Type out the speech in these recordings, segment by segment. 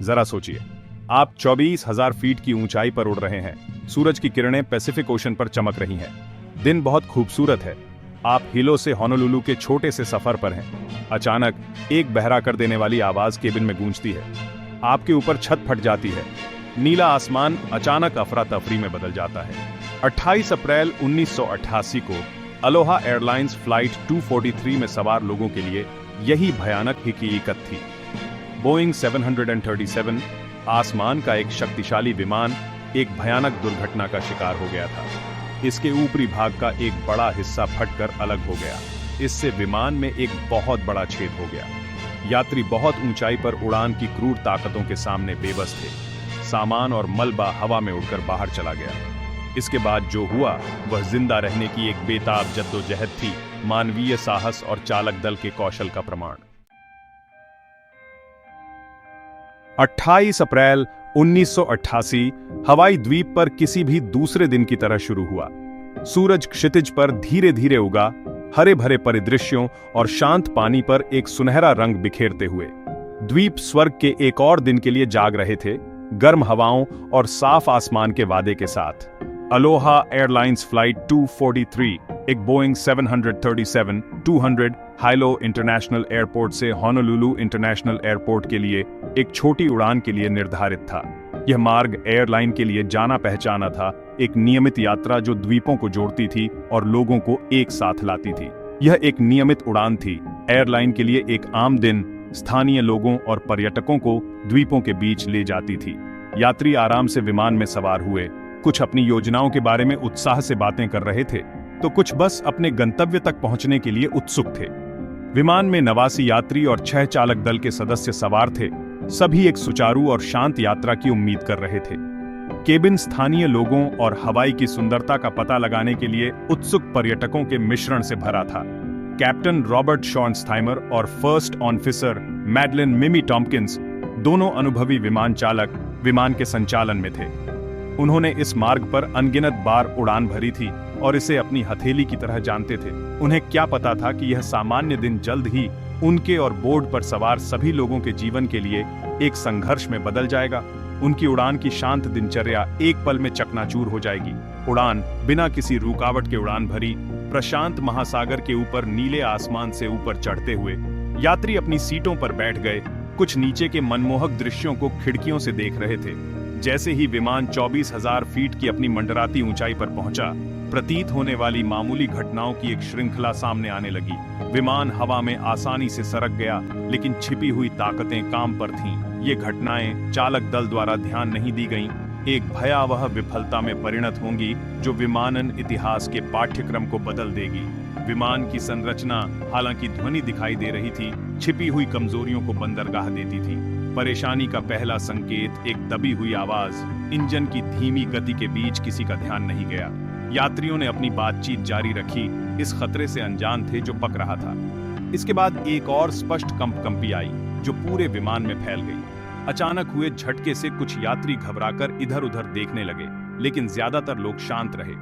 जरा सोचिए, आप 24,000 फीट की ऊंचाई पर उड़ रहे हैं। सूरज की किरणें पैसिफिक ओशन पर चमक रही हैं। दिन बहुत खूबसूरत है। आप हिलो से होनोलुलु के छोटे से सफर पर हैं। अचानक एक बहरा कर देने वाली आवाज केबिन में गूंजती है। आपके ऊपर छत फट जाती है। नीला आसमान अचानक अफरा तफरी में बदल जाता है। 28 अप्रैल 1988 को अलोहा एयरलाइंस फ्लाइट 243 में सवार लोगों के लिए यही भयानक हकीकत थी। बोइंग 737 आसमान का एक शक्तिशाली विमान एक भयानक दुर्घटना का शिकार हो गया था। इसके ऊपरी भाग का एक बड़ा हिस्सा फटकर अलग हो गया। इससे विमान में एक बहुत बड़ा छेद हो गया। यात्री बहुत ऊंचाई पर उड़ान की क्रूर ताकतों के सामने बेबस थे। सामान और मलबा हवा में उड़कर बाहर चला गया। इसके बाद जो हुआ वह जिंदा रहने की एक बेताब जद्दोजहद थी, मानवीय साहस और चालक दल के कौशल का प्रमाण। 28 अप्रैल 1988 हवाई द्वीप पर किसी भी दूसरे दिन की तरह शुरू हुआ। सूरज क्षितिज पर धीरे धीरे उगा, हरे भरे परिदृश्यों और शांत पानी पर एक सुनहरा रंग बिखेरते हुए। द्वीप स्वर्ग के एक और दिन के लिए जाग रहे थे, गर्म हवाओं और साफ आसमान के वादे के साथ। अलोहा एयरलाइंस फ्लाइट 243 एक बोइंग 737-200 हाइलो इंटरनेशनल एयरपोर्ट से होनोलुलु इंटरनेशनल एयरपोर्ट के लिए एक छोटी उड़ान के लिए निर्धारित था। यह मार्ग एयरलाइन के लिए जाना पहचाना था, एक नियमित यात्रा जो द्वीपों को जोड़ती थी और लोगों को एक साथ लाती थी। यह एक नियमित उड़ान थी, एयरलाइन के लिए एक आम दिन, स्थानीय लोगों और पर्यटकों को द्वीपों के बीच ले जाती थी। यात्री आराम से विमान में सवार हुए। कुछ अपनी योजनाओं के बारे में उत्साह से बातें कर रहे थे, तो कुछ बस अपने गंतव्य तक पहुंचने के लिए उत्सुक थे। विमान में 89 यात्री और 6 चालक दल के सदस्य सवार थे। सभी एक सुचारू और शांत यात्रा की उम्मीद कर रहे थे। केबिन स्थानीय लोगों और हवाई की सुंदरता का पता लगाने के लिए उत्सुक पर्यटकों के मिश्रण से भरा था। कैप्टन रॉबर्ट शॉर्नस्टाइमर और फर्स्ट ऑफिसर मैडलिन मिमी टॉम्किंस, दोनों अनुभवी विमान चालक, विमान के संचालन में थे। उन्होंने इस मार्ग पर अनगिनत बार उड़ान भरी थी और इसे अपनी हथेली की तरह जानते थे। उन्हें क्या पता था कि यह सामान्य दिन जल्द ही उनके और बोर्ड पर सवार सभी लोगों के जीवन के लिए एक संघर्ष में बदल जाएगा। उनकी उड़ान की शांत दिनचर्या एक पल में चकनाचूर हो जाएगी। उड़ान बिना किसी रुकावट के उड़ान भरी, प्रशांत महासागर के ऊपर नीले आसमान से ऊपर चढ़ते हुए। यात्री अपनी सीटों पर बैठ गए, कुछ नीचे के मनमोहक दृश्यों को खिड़कियों से देख रहे थे। जैसे ही विमान 24,000 फीट की अपनी मंडराती ऊंचाई पर पहुंचा, प्रतीत होने वाली मामूली घटनाओं की एक श्रृंखला सामने आने लगी। विमान हवा में आसानी से सरक गया, लेकिन छिपी हुई ताकतें काम पर थीं। ये घटनाएं चालक दल द्वारा ध्यान नहीं दी गईं, एक भयावह विफलता में परिणत होंगी जो विमानन इतिहास के पाठ्यक्रम को बदल देगी। विमान की संरचना, हालांकि ध्वनि दिखाई दे रही थी, छिपी हुई कमजोरियों को बंदरगाह देती थी। परेशानी का पहला संकेत एक दबी हुई आवाज, इंजन की धीमी गति के बीच किसी का ध्यान नहीं गया। यात्रियों ने अपनी बातचीत जारी रखी, इस खतरे से अनजान थे जो पक रहा था। इसके बाद एक और स्पष्ट कंपकंपी आई जो पूरे विमान में फैल गई। अचानक हुए झटके से कुछ यात्री घबराकर इधर उधर देखने लगे, लेकिन ज्यादातर लोग शांत रहे।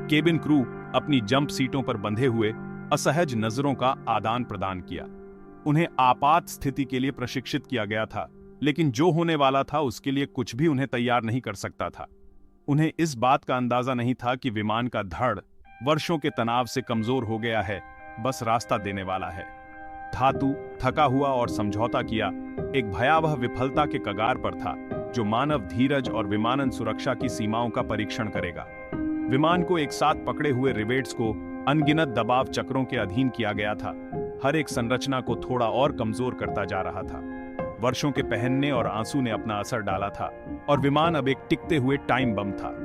केबिन क्रू अपनी जंप सीटों पर बंधे हुए असहज नजरों का आदान प्रदान किया। उन्हें आपात स्थिति के लिए प्रशिक्षित किया गया था, लेकिन जो होने वाला था उसके लिए कुछ भी उन्हें तैयार नहीं कर सकता था। उन्हें इस बात का अंदाजा नहीं था कि विमान का धड़ वर्षों के तनाव से कमजोर हो गया है, बस रास्ता देने वाला है। धातु थका हुआ और समझौता किया, एक भयावह विफलता के कगार पर था जो मानव धीरज और विमानन सुरक्षा की सीमाओं का परीक्षण करेगा। विमान को एक साथ पकड़े हुए रिवेट्स को अनगिनत दबाव चक्रों के अधीन किया गया था। हर एक संरचना को थोड़ा और कमजोर करता जा रहा था। वर्षों के पहनने और आंसू ने अपना असर डाला था और विमान अब एक टिकते हुए टाइम बम था।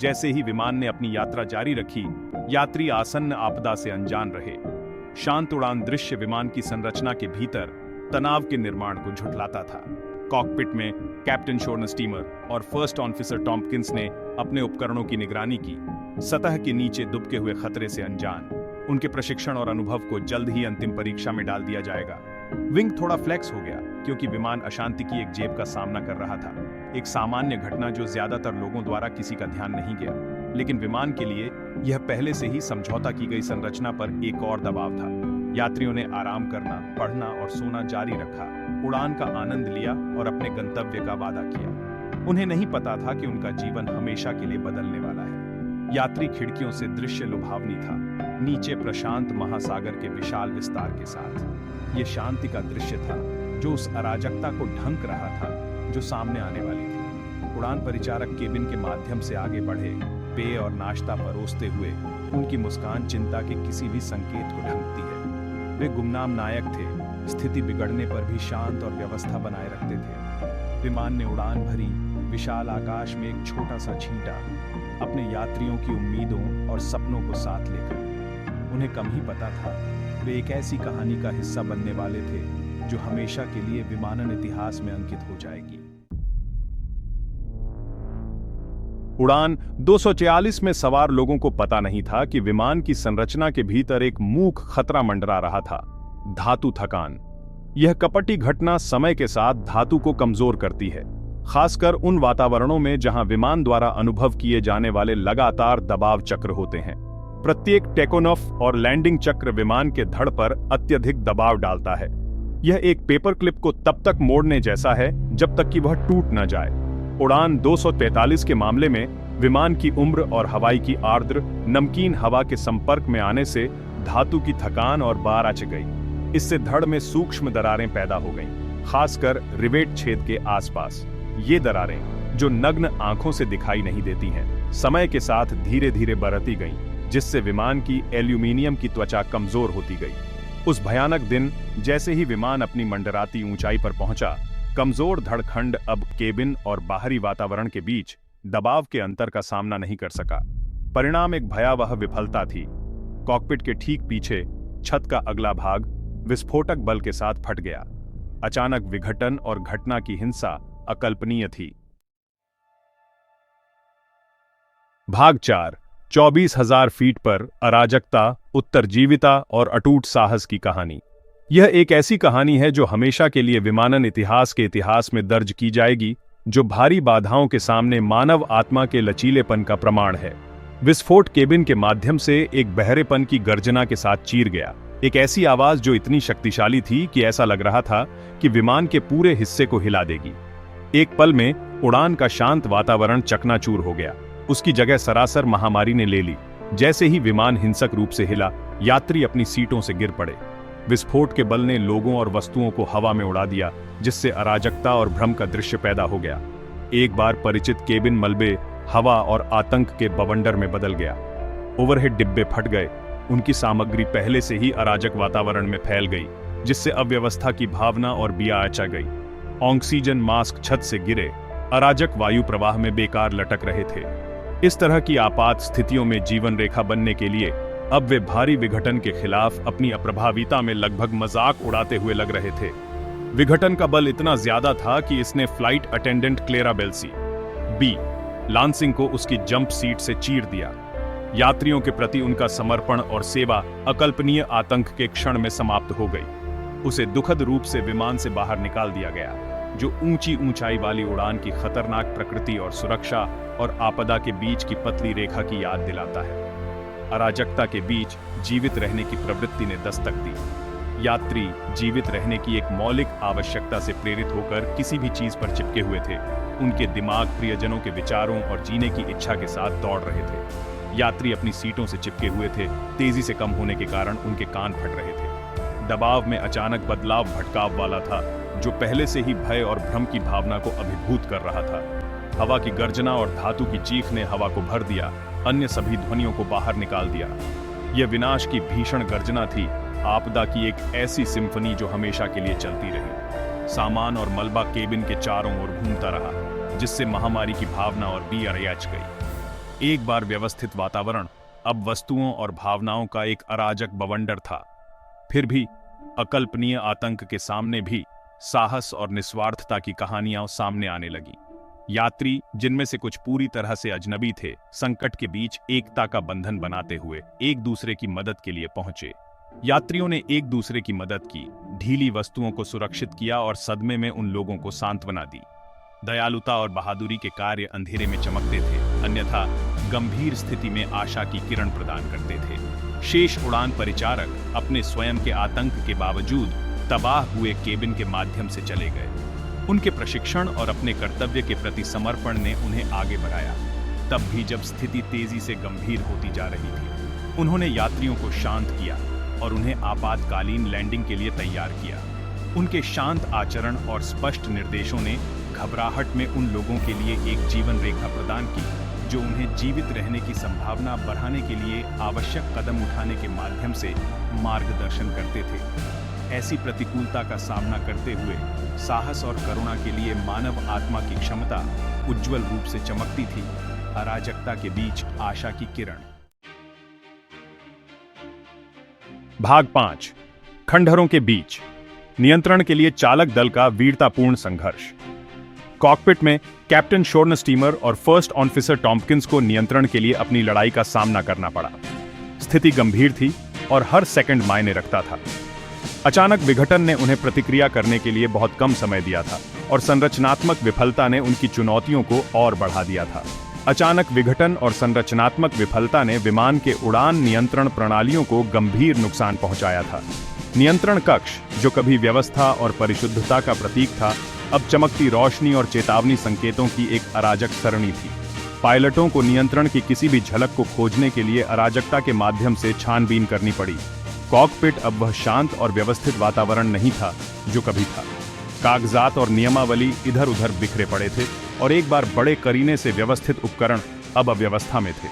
जैसे ही विमान ने अपनी यात्रा जारी रखी, यात्री आसन्न आपदा से अनजान रहे। शांत उड़ान दृश्य विमान की संरचना के भीतर तनाव के निर्माण को झुठलाता था। कॉकपिट में कैप्टन शॉर्नस्टीमर और फर्स्ट ऑफिसर टॉम्किंस ने अपने उपकरणों की निगरानी की, सतह के नीचे दुबके हुए खतरे से अनजान। उनके प्रशिक्षण और अनुभव को जल्द ही अंतिम परीक्षा में डाल दिया जाएगा। विंग थोड़ा फ्लेक्स हो गया क्योंकि विमान अशांति की एक जेब का सामना कर रहा था, एक सामान्य घटना जो ज्यादातर लोगों द्वारा किसी का ध्यान नहीं गया। लेकिन विमान के लिए यह पहले से ही समझौता की गई संरचना पर एक और दबाव था। यात्रियों ने आराम करना, पढ़ना और सोना जारी रखा, उड़ान का आनंद लिया और अपने गंतव्य का वादा किया। उन्हें नहीं पता था कि उनका जीवन हमेशा के लिए बदलने वाला है। यात्री खिड़कियों से दृश्य लुभावनी था, नीचे प्रशांत महासागर के विशाल विस्तार के साथ। ये शांति का दृश्य था जो उस अराजकता को ढंक रहा था जो सामने आने वाली थी। उड़ान परिचारक केबिन के माध्यम से आगे बढ़े, पेय और नाश्ता परोसते हुए। उनकी मुस्कान चिंता के किसी भी संकेत को ढंकती है। वे गुमनाम नायक थे, स्थिति बिगड़ने पर भी शांत और व्यवस्था बनाए रखते थे। विमान ने उड़ान भरी, विशाल आकाश में एक छोटा सा छींटा, अपने यात्रियों की उम्मीदों और सपनों को साथ लेकर। उन्हें कम ही पता था वे एक ऐसी कहानी का हिस्सा बनने वाले थे जो हमेशा के लिए विमानन इतिहास में अंकित हो जाएगी। उड़ान 246 में सवार लोगों को पता नहीं था कि विमान की संरचना के भीतर एक मूक खतरा मंडरा रहा था, धातु थकान। यह कपटी घटना समय के साथ धातु को कमजोर करती है, खासकर उन वातावरणों में जहां विमान द्वारा अनुभव किए जाने वाले लगातार दबाव चक्र होते हैं। प्रत्येक टेकोनॉफ और लैंडिंग चक्र विमान के धड़ पर अत्यधिक दबाव डालता है। यह एक पेपर क्लिप को तब तक मोड़ने जैसा है जब तक कि वह टूट न जाए। उड़ान 243 के मामले में विमान की उम्र और हवाई की आर्द्र नमकीन हवा के संपर्क में आने से धातु की थकान और बार आ गई। इससे धड़ में सूक्ष्म दरारें पैदा हो गईं, खासकर रिवेट छेद के आसपास। ये दरारें, जो नग्न आंखों से दिखाई नहीं देती हैं, समय के साथ धीरे धीरे बढ़ती गईं, जिससे विमान की एल्यूमीनियम की त्वचा कमजोर होती गई। उस भयानक दिन जैसे ही विमान अपनी मंडराती ऊंचाई पर पहुंचा, कमजोर धड़खंड अब केबिन और बाहरी वातावरण के बीच दबाव के अंतर का सामना नहीं कर सका। परिणाम एक भयावह विफलता थी। कॉकपिट के ठीक पीछे छत का अगला भाग विस्फोटक बल के साथ फट गया। अचानक विघटन और घटना की हिंसा अकल्पनीय थी। भाग 4, 24,000 फीट पर अराजकता, उत्तरजीविता और अटूट साहस की कहानी। यह एक ऐसी कहानी है जो हमेशा के लिए विमानन इतिहास के इतिहास में दर्ज की जाएगी, जो भारी बाधाओं के सामने मानव आत्मा के लचीलेपन का प्रमाण है। विस्फोट केबिन के माध्यम से एक बहरेपन की गर्जना के साथ चीर गया, एक ऐसी आवाज जो इतनी शक्तिशाली थी कि ऐसा लग रहा था कि विमान के पूरे हिस्से को हिला देगी। एक पल में उड़ान का शांत वातावरण चकनाचूर हो गया। उसकी जगह सरासर महामारी ने ले ली। जैसे ही विमान हिंसक रूप से हिला, यात्री अपनी सीटों से गिर पड़े। विस्फोट के बल ने लोगों और वस्तुओं को हवा में उड़ा दिया, जिससे अराजकता और भ्रम का दृश्य पैदा हो गया। एक बार परिचित केबिन मलबे, हवा और आतंक के बवंडर में बदल गया। ओवरहेड डिब्बे फट गए, उनकी सामग्री पहले से ही अराजक वातावरण में फैल गई, जिससे अव्यवस्था की भावना और बिया आचा गई। ऑक्सीजन मास्क छत से गिरे, अराजक वायु प्रवाह में बेकार लटक रहे थे। इस तरह की आपात स्थितियों में जीवन रेखा बनने के लिए अब वे भारी विघटन के खिलाफ अपनी अप्रभाविता में लगभग मजाक उड़ाते हुए लग रहे थे। विघटन का बल इतना ज्यादा था कि इसने flight attendant Clara Belsy B Lansing को उसकी जंप सीट से चीर दिया। यात्रियों के प्रति उनका समर्पण और सेवा अकल्पनीय आतंक के क्षण में समाप्त हो गई। उसे दुखद रूप से विमान से बाहर निकाल दिया गया, जो ऊंची ऊंचाई वाली उड़ान की खतरनाक प्रकृति और सुरक्षा और आपदा के बीच की पतली रेखा की याद दिलाता है। अराजकता के बीच जीवित रहने की प्रवृत्ति ने दस्तक दी। यात्री जीवित रहने की एक मौलिक आवश्यकता से प्रेरित होकर किसी भी चीज पर चिपके हुए थे। उनके दिमाग प्रियजनों के विचारों और जीने की इच्छा के साथ दौड़ रहे थे। यात्री अपनी सीटों से चिपके हुए थे, तेजी से कम होने के कारण उनके कान फट रहे थे। दबाव में अचानक बदलाव भटकाव वाला था, जो पहले से ही भय और भ्रम की भावना को अभिभूत कर रहा था। हवा की गर्जना और धातु की चीख ने हवा को भर दिया, अन्य सभी ध्वनियों को बाहर निकाल दिया। यह विनाश की भीषण गर्जना थी, आपदा की एक ऐसी सिम्फनी जो हमेशा के लिए चलती रही। सामान और मलबा केबिन के चारों ओर घूमता रहा, जिससे महामारी की भावना और भी अड़ियाच गई। एक बार व्यवस्थित वातावरण अब वस्तुओं और भावनाओं का एक अराजक बवंडर था। फिर भी अकल्पनीय आतंक के सामने भी साहस और निस्वार्थता की कहानियां सामने आने लगी। यात्री, जिनमें से कुछ पूरी तरह से अजनबी थे, संकट के बीच एकता का बंधन बनाते हुए एक दूसरे की मदद के लिए पहुंचे। यात्रियों ने एक दूसरे की मदद की, ढीली वस्तुओं को सुरक्षित किया और सदमे में उन लोगों को सांत्वना दी। दयालुता और बहादुरी के कार्य अंधेरे में चमकते थे, अन्यथा गंभीर स्थिति में आशा की किरण प्रदान करते थे। शेष उड़ान परिचारक अपने स्वयं के आतंक के बावजूद तबाह हुए केबिन के माध्यम से चले गए। उनके प्रशिक्षण और अपने कर्तव्य के प्रति समर्पण ने उन्हें आगे बढ़ाया। तब भी जब स्थिति तेजी से गंभीर होती जा रही थी, उन्होंने यात्रियों को शांत किया और उन्हें आपातकालीन लैंडिंग के लिए तैयार किया। उनके शांत आचरण और स्पष्ट निर्देशों ने घबराहट में उन लोगों के लिए एक जीवन रेखा प्रदान की जो उन्हें जीवित रहने की संभावना बढ़ाने के लिए आवश्यक कदम उठाने के माध्यम से मार्गदर्शन करते थे। ऐसी प्रतिकूलता का सामना करते हुए साहस और करुणा के लिए मानव आत्मा की क्षमता उज्जवल रूप से चमकती थी। अराजकता के बीच आशा की किरण। भाग 5। खंडहरों के बीच नियंत्रण के लिए चालक दल का वीरतापूर्ण संघर्ष। कॉकपिट में कैप्टन शोर्नस्टीमर और फर्स्ट ऑफिसर टॉम्पकिंस को नियंत्रण के लिए अपनी लड़ाई का सामना करना पड़ा। स्थिति गंभीर थी और हर सेकंड मायने रखता था। अचानक विघटन ने उन्हें प्रतिक्रिया करने के लिए बहुत कम समय दिया था और संरचनात्मक विफलता ने उनकी चुनौतियों को और बढ़ा दिया था। अचानक विघटन और संरचनात्मक विफलता ने विमान के उड़ान नियंत्रण प्रणालियों को गंभीर नुकसान पहुंचाया था। नियंत्रण कक्ष, जो कभी व्यवस्था और परिशुद्धता का प्रतीक था, अब चमकती रोशनी और चेतावनी संकेतों की एक अराजक सरणी थी। पायलटों को नियंत्रण की किसी भी झलक को खोजने के लिए अराजकता के माध्यम से छानबीन करनी पड़ी। कॉकपिट अब वह शांत और व्यवस्थित वातावरण नहीं था जो कभी था। कागजात और नियमावली इधर उधर बिखरे पड़े थे और एक बार बड़े करीने से व्यवस्थित उपकरण अब अव्यवस्था में थे।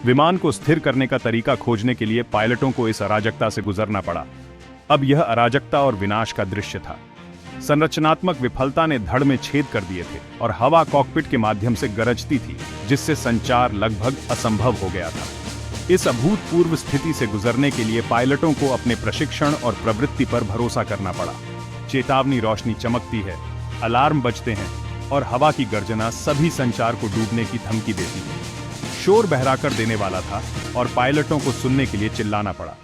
विमान को स्थिर करने का तरीका खोजने के लिए पायलटों को इस अराजकता से गुजरना पड़ा। अब यह अराजकता और विनाश का दृश्य था। संरचनात्मक विफलता ने धड़ में छेद कर दिए थे और हवा कॉकपिट के माध्यम से गरजती थी, जिससे संचार लगभग असंभव हो गया था। इस अभूतपूर्व स्थिति से गुजरने के लिए पायलटों को अपने प्रशिक्षण और प्रवृत्ति पर भरोसा करना पड़ा। चेतावनी रोशनी चमकती है, अलार्म बजते हैं और हवा की गर्जना सभी संचार को डूबने की धमकी देती है। शोर बहरा कर देने वाला था और पायलटों को सुनने के लिए चिल्लाना पड़ा।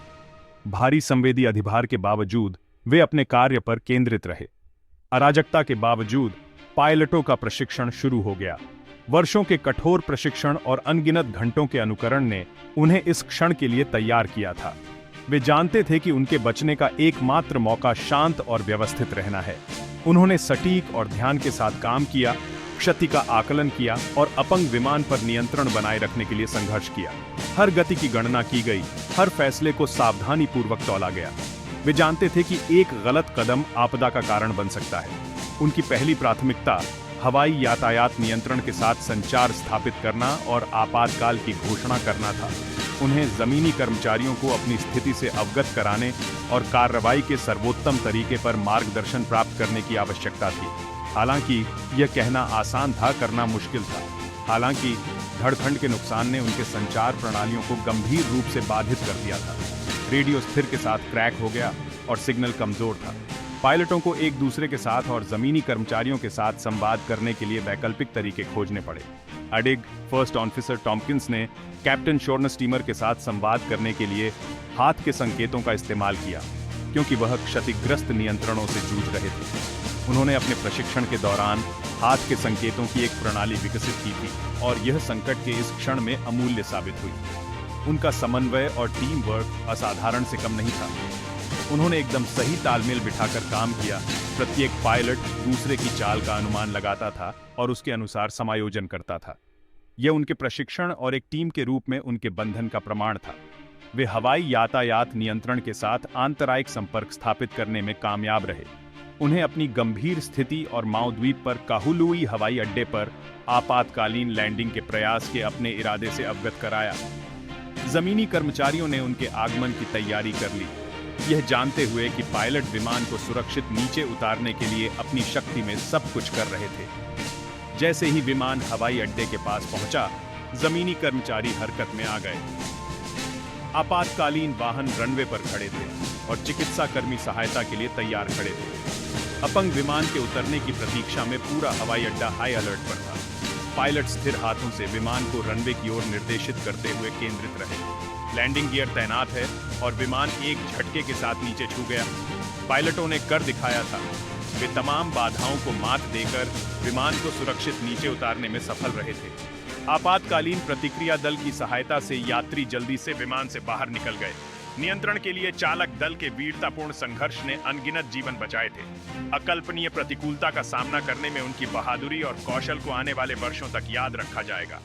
भारी संवेदी अधिभार के बावजूद वे अपने कार्य पर केंद्रित रहे। अराजकता के बावजूद पायलटों का प्रशिक्षण शुरू हो गया। वर्षों के कठोर प्रशिक्षण और अनगिनत घंटों के अनुकरण ने उन्हें इस क्षण के लिए तैयार किया था। वे जानते थे कि उनके बचने का एकमात्र मौका शांत और व्यवस्थित रहना है। उन्होंने सटीक और ध्यान के साथ काम किया, क्षति का आकलन किया और अपंग विमान पर नियंत्रण बनाए रखने के लिए संघर्ष किया। हर गति की गणना की गई, हर फैसले को सावधानीपूर्वक तौला गया। वे जानते थे कि एक गलत कदम आपदा का कारण बन सकता है। उनकी पहली प्राथमिकता हवाई यातायात नियंत्रण के साथ संचार स्थापित करना और आपातकाल की घोषणा करना था। उन्हें जमीनी कर्मचारियों को अपनी स्थिति से अवगत कराने और कार्रवाई के सर्वोत्तम तरीके पर मार्गदर्शन प्राप्त करने की आवश्यकता थी। हालांकि यह कहना आसान था, करना मुश्किल था। हालांकि धड़खंड के नुकसान ने उनके संचार प्रणालियों को गंभीर रूप से बाधित कर दिया था। रेडियो स्थिर के साथ क्रैक हो गया और सिग्नल कमजोर था। पायलटों को एक दूसरे के साथ और जमीनी कर्मचारियों के साथ संवाद करने के लिए वैकल्पिक तरीके खोजने पड़े। अडिग फर्स्ट ऑफिसर टॉम्पकिंस ने कैप्टन शोर्नस्टीमर के साथ संवाद करने के लिए हाथ के संकेतों का इस्तेमाल किया, क्योंकि वह क्षतिग्रस्त नियंत्रणों से जूझ रहे थे। उन्होंने अपने प्रशिक्षण के दौरान हाथ के संकेतों की एक प्रणाली विकसित की थी और यह संकट के इस क्षण में अमूल्य साबित हुई। उनका समन्वय और टीम वर्क असाधारण से कम नहीं था। उन्होंने एकदम सही तालमेल बिठाकर काम किया। प्रत्येक पायलट दूसरे की चाल का अनुमान लगाता था और उसके अनुसार समायोजन करता था। यह उनके प्रशिक्षण और एक टीम के रूप में उनके बंधन का प्रमाण था। वे हवाई यातायात नियंत्रण के साथ आंतरायिक संपर्क स्थापित करने में कामयाब रहे। उन्हें अपनी गंभीर स्थिति और माउद्वीप पर काहुलुई हवाई अड्डे पर आपातकालीन लैंडिंग के प्रयास के अपने इरादे से अवगत कराया। जमीनी कर्मचारियों ने उनके आगमन की तैयारी कर ली, यह जानते हुए कि पायलट विमान को सुरक्षित नीचे उतारने के लिए अपनी शक्ति में सब कुछ कर रहे थे। जैसे ही विमान हवाई अड्डे के पास पहुंचा, जमीनी कर्मचारी हरकत में आ गए। आपातकालीन वाहन रनवे पर खड़े थे और चिकित्सा कर्मी सहायता के लिए तैयार खड़े थे। अपंग विमान के उतरने की प्रतीक्षा में पूरा हवाई अड्डा हाई अलर्ट पर था। पायलट स्थिर हाथों से विमान को रनवे की ओर निर्देशित करते हुए केंद्रित रहे। लैंडिंग गियर तैनात है और विमान एक झटके के साथ नीचे छू गया। पायलटों ने कर दिखाया था। वे तमाम बाधाओं को मात देकर विमान को सुरक्षित नीचे उतारने में सफल रहे थे। आपातकालीन प्रतिक्रिया दल की सहायता से यात्री जल्दी से विमान से बाहर निकल गए। नियंत्रण के लिए चालक दल के वीरतापूर्ण संघर्ष ने अनगिनत जीवन बचाए थे। अकल्पनीय प्रतिकूलता का सामना करने में उनकी बहादुरी और कौशल को आने वाले वर्षों तक याद रखा जाएगा।